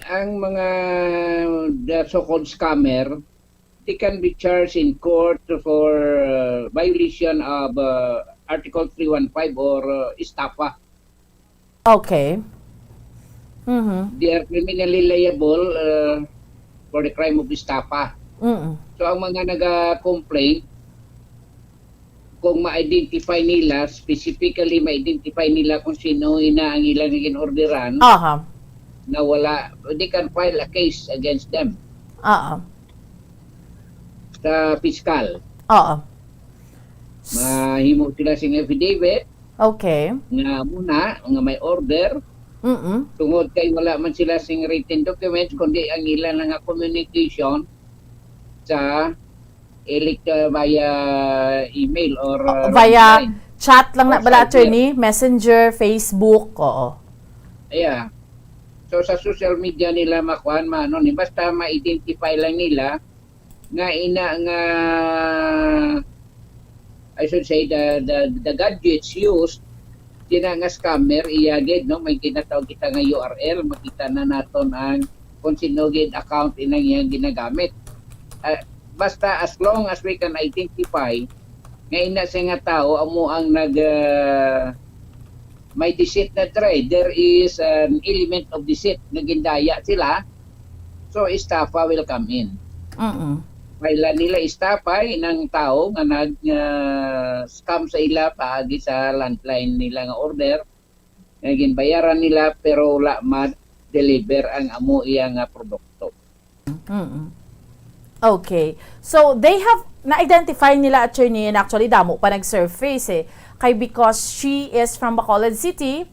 ang mga the so-called scammer, they can be charged in court for violation of Article 315 or estafa. Okay. Mhm. They are criminally liable for the crime of estafa. Mm. So ang mga nag-complain, kung ma-identify nila, specifically ma-identify nila kung sino ang ilang orderan, Aha. na wala, they can file a case against them Oo. sa fiscal. Oo. Mahimo sila sing affidavit Okay. nga muna nga may order Mm. tungod kay wala man sila sing written documents kundi ang ilang nga communication sa via email or Via online. chat lang na Or bala, cyber. attorney? Messenger, Facebook, oo. Yeah. So sa social media nila makuan ni basta ma-identify lang nila nga nga I should say the gadgets used dina nga scammer iyagid no may ginatawag kita nga URL makita na naton ang kung sino gid account inang iyang ginagamit. Basta as long as we can identify nga ina siya nga tao amo ang may deceit na try. There is an element of deceit na gindaya sila. So, estafa will come in. Mm. Kailan nila estafa ng tao nga nag-scam sa ila paagi sa landline nila nga order. Nga bayaran nila pero wala ma-deliver ang amo iya nga produkto. Mm. Okay. So, they have na-identify nila, attorney, and actually damo pa nag-surface kay because she is from Bacolod City.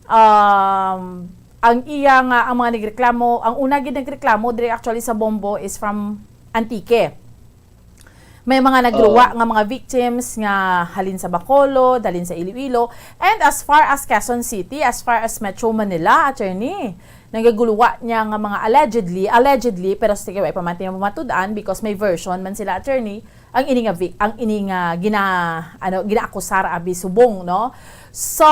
Ang iya nga, ang mga nagreklamo, ang una gid nagreklamo dire actually sa Bombo is from Antique. May mga nagluwa nga mga victims nga halin sa Bacolod, halin sa Iloilo, and as far as Quezon City, as far as Metro Manila, attorney, nagaguluwa niya nga mga allegedly, pero sige, way pamantin mo matudaan because may version man sila, attorney, ang ininga ginaakusar abi subong, no? So,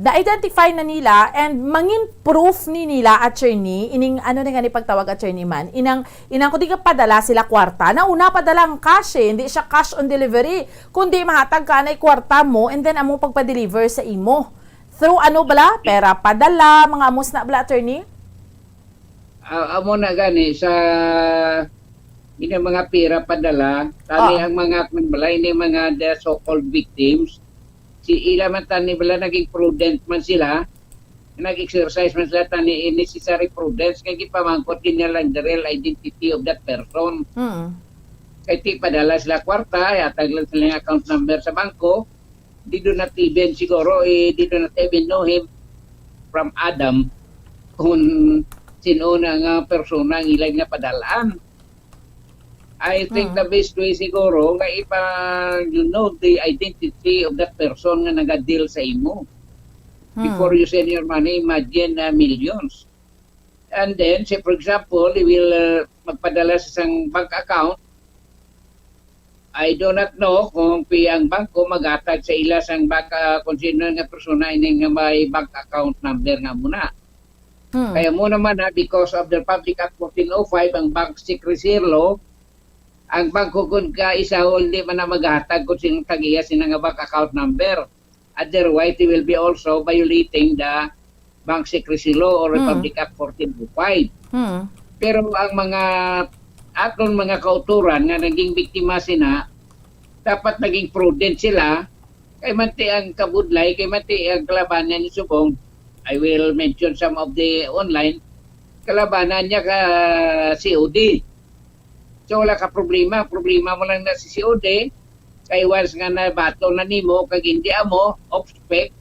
na-identify na nila and mangin proof ni nila, attorney, ining ano na nga ni pagtawag, attorney man, inang kung di ka padala sila kwarta, na una padala ang cash hindi siya cash on delivery, kundi mahatag ka na kwarta mo and then among pagpa-deliver sa imo. Through ano bala? Pera padala, mga amos na bala, attorney? Amo na gani sa mga pera padala, tani ang mga balay ni mga the so-called victims, si ila man tani bala naging prudent man sila, nag-exercise man sila tani necessary prudence kay gipamangkot nila lang the real identity of that person. Kay ti padala sila kwarta, yatag lang sila account number sa bangko, di do not even siguro, di do not even know him from Adam kung sino na nga persona ang ilang nga padalaan. I think the best way siguro nga you know the identity of that person nga naga-deal sa imo. Before you send your money, imagine millions. And then, say for example, you will magpadala sa isang bank account. I do not know kung ang bangko mag-attach sa ila sang bank kung sino nga persona ini nga may bank account number nga muna. Kaya mo naman because of the Public Act 1405, ang Bank Secrecy Law, ang bangko kung ka-isa hindi man na maghatag kung sinong tagiya sinang bank account number. Otherwise, they will be also violating the Bank Secrecy Law or Republic Act 1405. Pero ang mga aton mga kauturan nga naging biktima sina, dapat naging prudent sila, kay mati ang kabudlay, kay mati ang kalabanan ni Subong. I will mention some of the online, kalabanan niya ka COD. So wala ka problema mo lang na si COD, kay once nga na bato na nimo kag hindi amo off spec,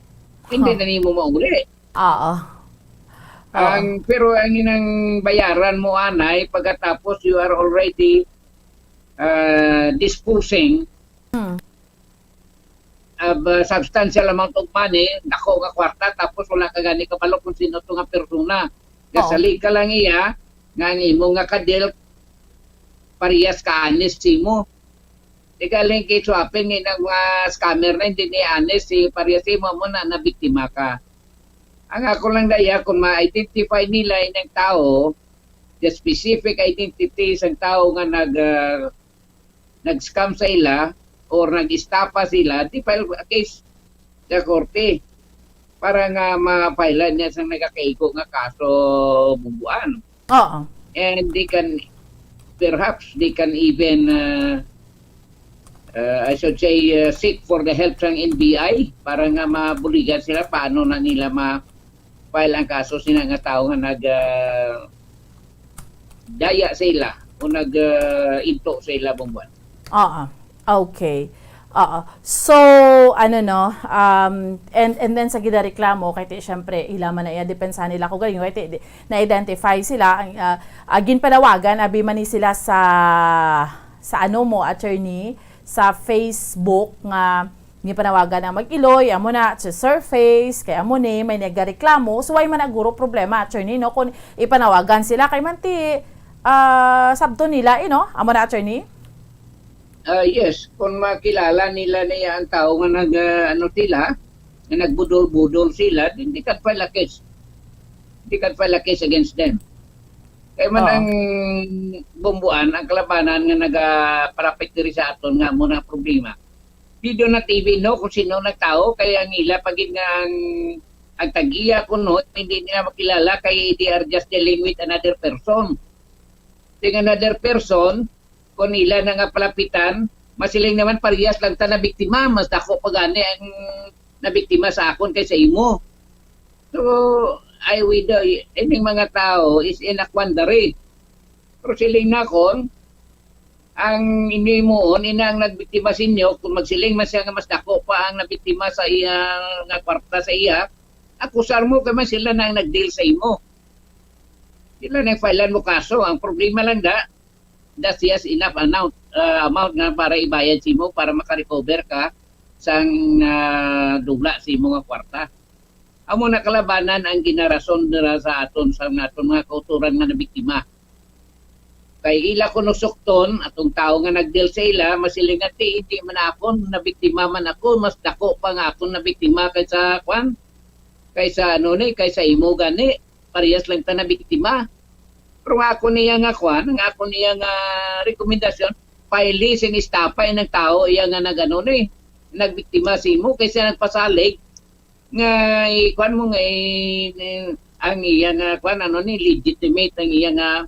hindi na nimo mauli. Oo. Pero ang inang bayaran mo anay pagkatapos you are already disposing of substantial amount of money, dako nga kwarta, tapos wala ka gani kabalo kung sino to nga persona. Kasali ka lang iya nga ang imo nga kadil parehas ka honest mo. Ikaling kay swapping ng mga scammer na hindi ni honest, si parehas mo na biktima ka. Ang ako lang daya, kung ma-identify nila yung tao, the specific identity sa tao nga nag-scam sa ila or nag-istapa sila, di file a case sa korte para nga ma-file niya sa nagakaiko nga kaso bumbuan. Oo. And perhaps they can even I should say seek for the help ng NBI para nga mabuligan sila paano na nila ma-file ang kaso sila nga tao nga daya sa ila o into sa ila bumbuan. Oo. Okay. Oo. So, ano no, and then sa gidareklamo, kay ti syempre, ilaman na depensa nila ko galing, kay ti na-identify sila, ginpanawagan, abi man ni sila sa ano mo, attorney, sa Facebook nga gipanawagan na mag-iloy, amo na sa surface, kay amo ni may nagareklamo, so why man aguro problema, attorney, no, kung ipanawagan sila, kay man ti sabto nila, amo na, attorney? Yes, kung makilala nila niya ang tao nga na nagbudol-budol sila, hindi ka file a case. Hindi ka file a case against them. Kaya man ang bumbuan, ang kalabanan nga nagaparapit diri sa aton nga muna problema. Video na TV no kung sino nagtao, kaya ang ila pagid nga ang tag-iya kuno, hindi nila makilala kaya they are just dealing with another person. Ting another person, kung nila na nga palapitan, masiling naman parehas lang ta na biktima, mas dako pagani ang nabiktima sa akon kaysa imo. So, I with ining mga tao is in a quandary. Pero siling na kon, ang inyo mo, inang nagbiktima sa inyo, kung magsiling man siya nga mas dako pa ang nabiktima sa iya, nga kwarta sa iya, akusar mo kaya sila na ang nag-deal sa imo. Sila na filean mo kaso. Ang problema lang that he has enough amount nga para ibayad si mo para makarecover ka sang dubla si mo nga kwarta. Amo na kalabanan ang ginarason dira sa aton sa naton mga kauturan nga nabiktima. Kay ila kuno sukton atong tao nga nagdeal sa ila masiling ati hindi man akon nabiktima man ako mas dako pa nga akon nabiktima kaysa kaysa kaysa imo gani parehas lang ta nabiktima. Pero ako niya nga nga ako niya nga rekomendasyon, paili sing istapa ng tao, iya nga nagbiktima si mo, kaysa nagpasalig, nga kwan mo nga, ang iya nga legitimate ang iya nga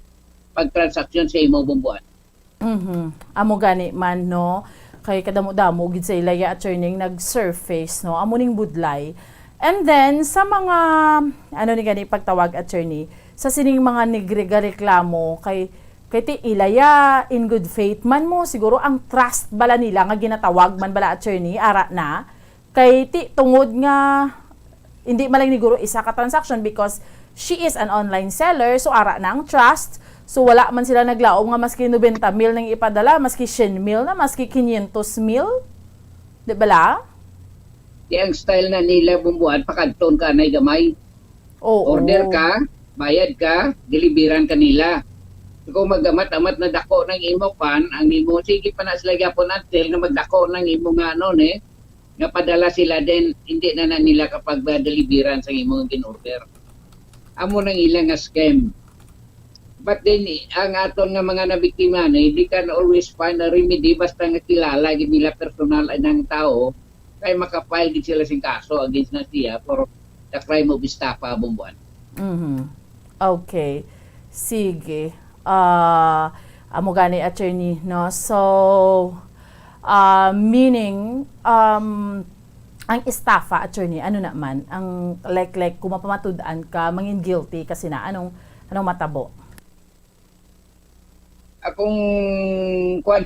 pagtransaksyon sa imo bumbuan. Amo gani man, no, kay kadamo-damo, gid sa ilaya attorney nag-surface, no, amo ning budlay. And then, sa mga, ni gani pagtawag attorney, sa sining mga nagreklamo kay ti ilaya in good faith man mo siguro ang trust bala nila nga ginatawag man bala attorney ara na kay ti tungod nga hindi man lang niguro isa ka transaction because she is an online seller so ara na ang trust so wala man sila naglaom nga maski 90,000 nang ipadala maski 100,000 na maski 500,000 di bala ang style na nila bumbuan pakadton ka nay gamay order ka bayad ka, deliveran kanila. Kung magamat-amat na dako ng imo pan, ang imo, sige pa na sila yapon until na magdako ng imo nga nga padala sila din, hindi na nila kapag deliveran sa imo gin-order. Amo nang ilang nga scam. But then, ang aton nga mga nabiktima na, hindi ka na always find a remedy basta nga kilala nila personal ng tao, kaya makapile din sila sing kaso against na siya for the crime of estafa bumbuan. Okay. Sige. Amo gani attorney, no? So, meaning, ang estafa, attorney, ano naman? Ang like kung mapamatud-an ka, mangin guilty kasi na, anong matabo? Akong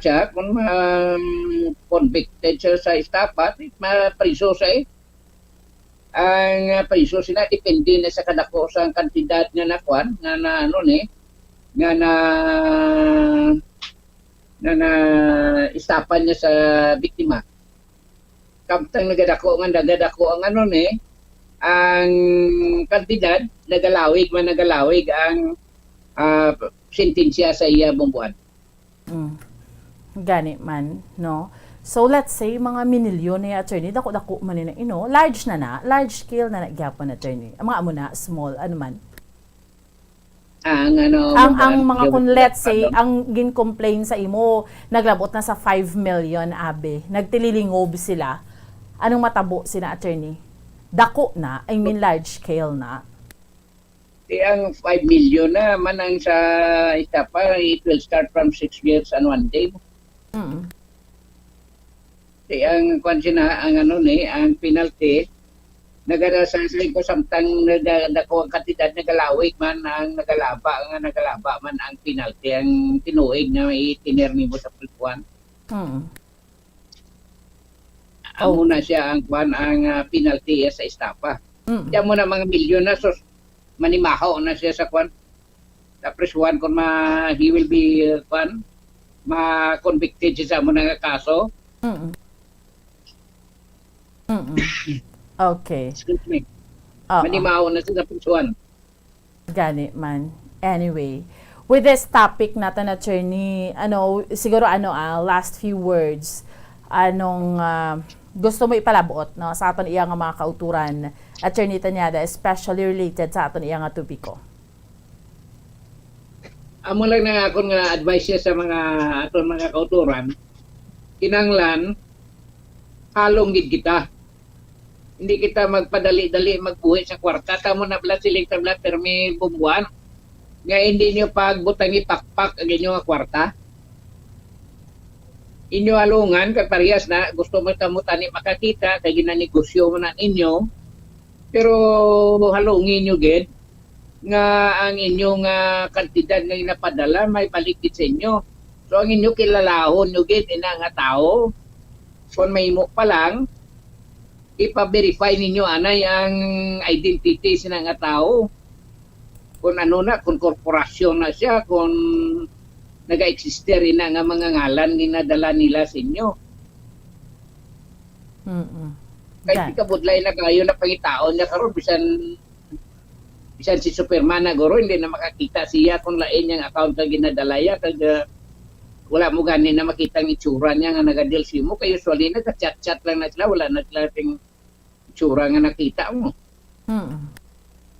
siya, kung convicted siya sa estafa, mapriso siya ang priso sila depende na sa kadako sa kantidad nga nakwan nga na istapan niya sa biktima. Kamtang nagadako ang ang kantidad nagalawig ang sentensya sa iya bumbuan. Gani man, no? So let's say mga minilyon na attorney dako man ni na large large scale na gyapon attorney. Ang mga amo na small ano man. Ang ano Ang mga kung let's say ang gin-complain sa imo naglabot na sa 5 million abe. Nagtililingob sila. Anong matabo sina attorney? Dako na, I mean large scale na. ang 5 million na man ang sa etapa, it will start from 6 years and 1 day. Mm. Ang ang penalty nagarasasay ko samtang nagdako ang kantidad nagalawig man ang nagalaba man ang penalty ang tinuig na itiner nimo sa pulpuan. Amo na siya ang penalty sa estapa. Diyan mo na mga milyon na so manimahaw na siya sa kwan. Tapos kung he will be ma-convicted siya sa mo na kaso. Okay. Excuse me. Manimahaw na siya sa pusuan. Gani man. Anyway, with this topic natin attorney, siguro last few words gusto mo ipalabot no sa aton iya nga mga kauturan attorney Tanyada, especially related sa aton iya nga tubiko. Amo lang na akong nga advice sa mga aton mga kauturan, kinanglan halong gid kita. Hindi kita magpadali-dali magbuhi sa kwarta. Tamo na bala siling tabla permi bumbuan. Nga hindi nyo pagbutangi pakpak ang inyo nga kwarta. Inyo alungan, kag parehas na, gusto mo tamo tani makakita, kay ginanegosyo mo na inyo. Pero halungin nyo gid nga ang inyong kantidad nga inapadala may balikit sa inyo. So ang inyo kilalahon nyo gid ina nga tao. Kung may mo pa lang, ipa-verify ninyo anay ang identity sina nga tao. Kung kung korporasyon na siya, kung naga-exister na nga mga ngalan ginadala nila sa inyo. Kahit ikabudlay na kayo na pangitaon niya karon bisan si Superman na guro hindi na makakita siya kung lain niyang account na ginadalaya kag wala mo gani na makita ang itsura niya nga nagadil si mo kayo usually nagka-chat-chat lang na sila wala na sila ting itsura nga nakita mo.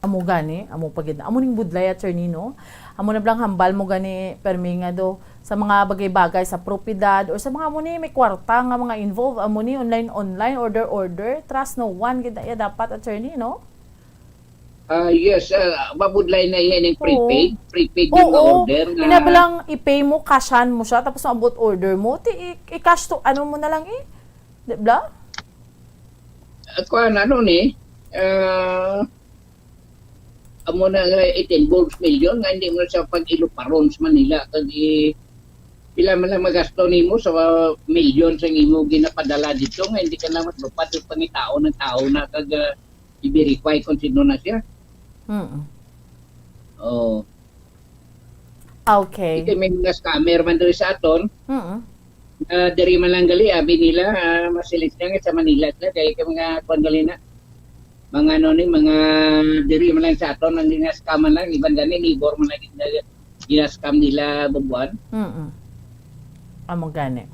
Amo gani, amo pagid. Amo ning budlay attorney no. Amo na blang hambal mo gani permi nga do sa mga bagay-bagay sa propiedad or sa mga amo ni may kwarta nga mga involved amo ni online order trust no one gid ya dapat attorney no. Yes, babudlay na yan yung prepaid yung order. Ina lang i-pay mo, cashan mo siya, tapos abot order mo, i-cash to, mo na lang di ba? Kung amo na it involves million, nga hindi mo siya pag-iluparon sa Manila. Kasi pila man lang magasto nimo sa million sa imo ginapadala dito, nga hindi ka na matlupat yung pangitao ng tao na kag i-verify kung sino na siya. Oh. Okay. Ito may mga scammer man doon sa aton. Dari man lang gali, abi nila, masilis lang sa Manila. Kaya mga kwangali na. Mga mga dari man lang sa aton, ang scam man lang. Iban gani, nibor man lang scam nila bubuan. Amo gani.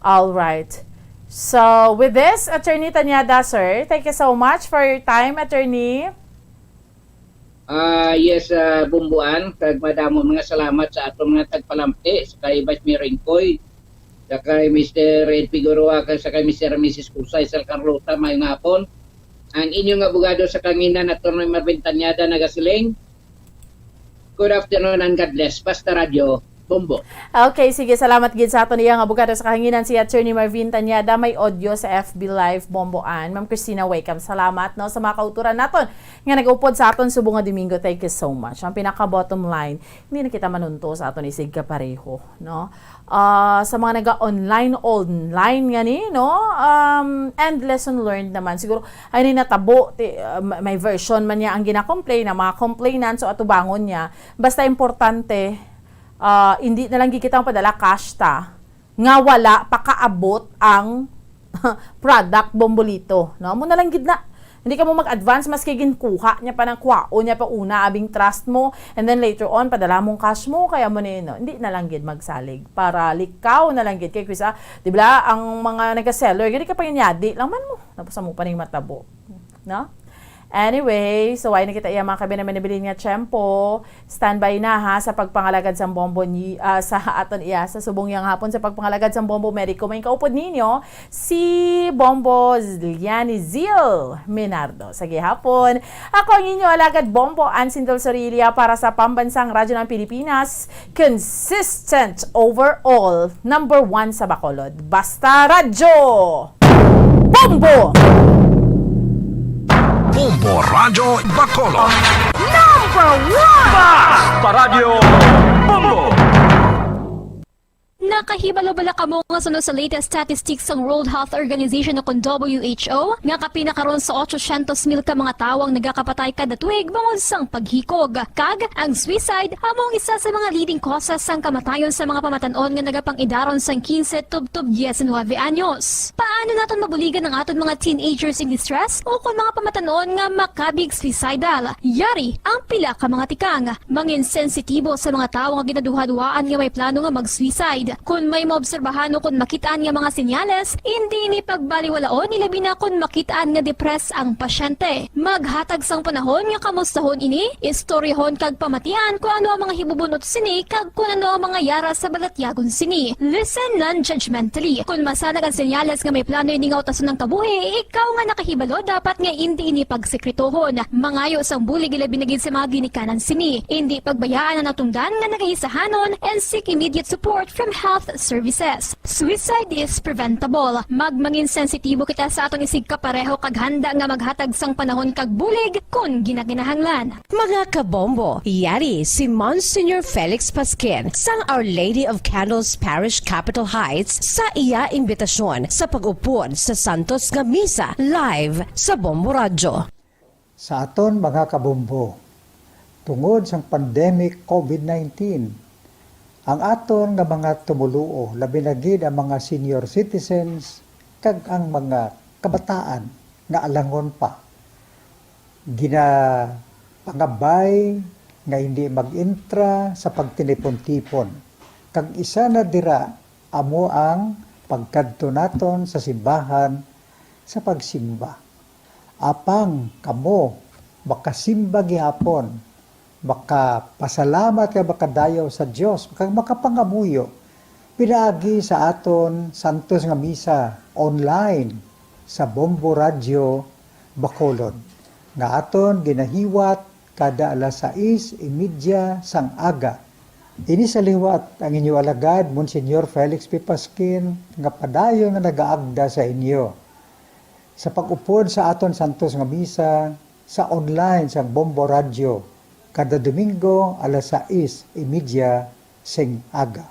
All right. So, with this, Attorney Tanyada, sir, thank you so much for your time, Attorney. Yes, Bumbuan, kag madamo mga salamat sa atong mga tagpalampi, sa kay Vice Mayor Incoy, sa kay Mr. Red Figueroa, sa kay Mr. and Mrs. Kusay, sa Carlota, may ngapon. Ang inyong abogado sa kanginan, Attorney Marvin Tanyada, nagasiling. Good afternoon and God bless. Basta Radio. Bombo. Okay, sige, salamat gid sa aton iyang abogado sa kahanginan si Attorney Marvin Tanyada. May audio sa FB Live Bomboan. Ma'am Christina, welcome. Salamat no sa mga kauturan naton nga nag-upod sa aton subong nga Domingo. Thank you so much. Ang pinaka bottom line, hindi na kita manunto sa aton isig kapareho, no? Sa mga naga-online nga ni, no? And lesson learned naman. Siguro ay ni natabo may version man niya ang gina-complain, ang mga complainant so atubangon niya. Basta importante hindi na lang gikita ang padala cash ta nga wala pakaabot ang product bombolito no mo na lang gid na Hindi ka mo mag-advance, maski ginkuha niya pa ng kwao niya pa una, abing trust mo, and then later on, padala mong cash mo, kaya mo na yun, no? Hindi na lang gid magsalig. Para likaw na lang gid. Kaya kuisa, di ba, ang mga nagka-seller, gini ka pa yun yadi, lang man mo, napasa mo pa ning matabo. No? Anyway, so ay nakita iya mga kabi naman nabilin nga tiyempo. Standby na ha sa pagpangalagad sa bombo ni sa aton iya sa subong yang hapon sa pagpangalagad sa bombo medico. May kaupod ninyo si Bombo Ziliani Zil Minardo. Sige hapon. Ako ang inyo alagad Bombo Ansindol Sorilia para sa pambansang radyo ng Pilipinas. Consistent overall. Number 1 sa Bacolod. Basta Radyo! Bombo! Bombo Radio Bacolod. Number 1! Paradyo Bombo! Nakahibalo-bala ka mo nga sunod sa latest statistics ng World Health Organization o kung WHO nga kapinakaroon sa 800,000 ka mga tawang nagakapatay kada tuig bangod sang paghikog. Kag, ang suicide among isa sa mga leading causes sang kamatayon sa mga pamatanon nga nagapangidaron sang 15 tub 19 anyos. Paano naton mabuligan ang aton mga teenagers in distress o kung mga pamatanon nga makabig suicidal? Yari ang pila ka mga tikang, mangin sensitibo sa mga tawo nga ginaduhaduaan nga may plano nga mag-suicide. Kung may maobserbahan o kung makitaan nga mga senyales, hindi ni pagbaliwalaon nilabi na kung makitaan nga depress ang pasyente. Maghatag sang panahon nga kamustahon ini, istoryahon kag pamatian kung ano ang mga hibubunot sini kag kung ano ang mga yara sa balatyagon sini. Listen non-judgmentally. Kung masanag ang senyales nga may plano ini nga utason ng kabuhi, ikaw nga nakahibalo dapat nga hindi ini pagsekretohon. Mangayo sang bulig ilabi na gid sa mga ginikanan sini. Hindi pagbayaan ang natungdan nga nagahisahanon and seek immediate support from health services. Suicide is preventable. Magmangin sensitibo kita sa atong isig kapareho kag handa nga maghatag sang panahon kag bulig kung ginaginahanglan. Mga kabombo, yari si Monsignor Felix Pasquin sang Our Lady of Candles Parish Capitol Heights sa iya imbitasyon sa pag-upod sa Santos nga Misa live sa Bombo Radyo. Sa aton mga kabombo, tungod sang pandemic COVID-19, ang aton nga mga tumuluo, labi na gid ang mga senior citizens kag ang mga kabataan nga alangon pa. Pangabay nga hindi mag-intra sa pagtinipon-tipon. Kag isa na dira amo ang pagkadto naton sa simbahan sa pagsimba. Apang kamo makasimba gihapon, makapasalamat ka makadayaw sa Dios, makapangamuyo. Pinaagi sa aton Santos nga Misa online sa Bombo Radio Bacolod. Nga aton ginahiwat kada alas 6:30 sang aga. Ini sa liwat ang inyo alagad, Monsignor Felix P. Pasquin, nga padayon nga nagaagda sa inyo. Sa pag-upod sa aton Santos nga Misa sa online sa Bombo Radio, kada Domingo alas 6:30 sing aga.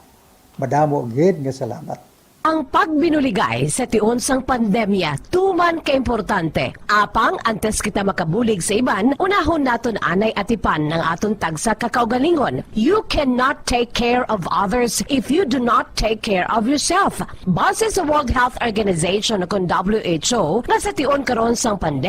Madamo gid nga salamat. Ang pagbinuligay sa tiun sang pandemya, tuman ka-importante. Apang antes kita makabulig sa iban, unahon naton anay atipan ng aton tagsa kakaugalingon. You cannot take care of others if you do not take care of yourself. Base sa World Health Organization o WHO, nasa tiun karon sang pandemya,